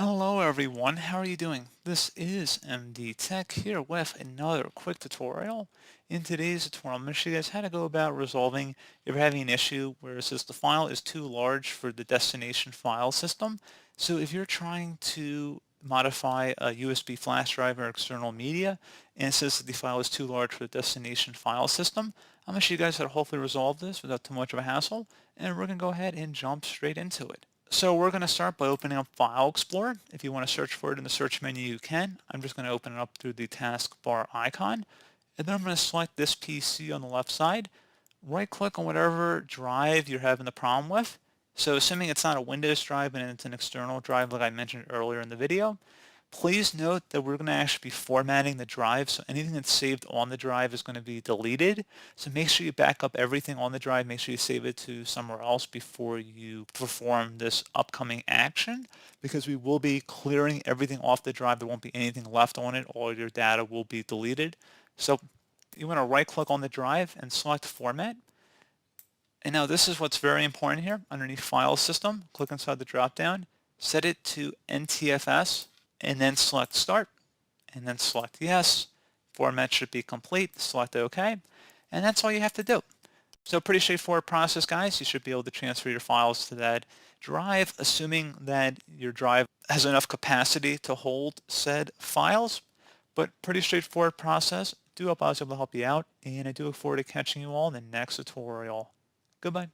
Hello everyone, how are you doing? This is MD Tech here with another quick tutorial. In today's tutorial, I'm going to show you guys how to go about resolving if you're having an issue where it says the file is too large for the destination file system. So if you're trying to modify a USB flash drive or external media and it says that the file is too large for the destination file system, I'm going to show you guys how to hopefully resolve this without too much of a hassle, and we're going to go ahead and jump straight into it. So we're going to start by opening up File Explorer. If you want to search for it in the search menu, you can. I'm just going to open it up through the taskbar icon. And then I'm going to select this PC on the left side. Right-click on whatever drive you're having the problem with. So assuming it's not a Windows drive and it's an external drive like I mentioned earlier in the video, please note that we're going to actually be formatting the drive, so anything that's saved on the drive is going to be deleted. So make sure you back up everything on the drive, make sure you save it to somewhere else before you perform this upcoming action, because we will be clearing everything off the drive. There won't be anything left on it. All your data will be deleted. So you want to right click on the drive and select Format. And now this is what's very important here. Underneath File System, click inside the drop down, set it to NTFS, and then select Start, and then select Yes. Format should be complete. Select OK, and that's all you have to do. So pretty straightforward process, guys. You should be able to transfer your files to that drive, assuming that your drive has enough capacity to hold said files. But pretty straightforward process. Do hope I was able to help you out, and I do look forward to catching you all in the next tutorial. Goodbye.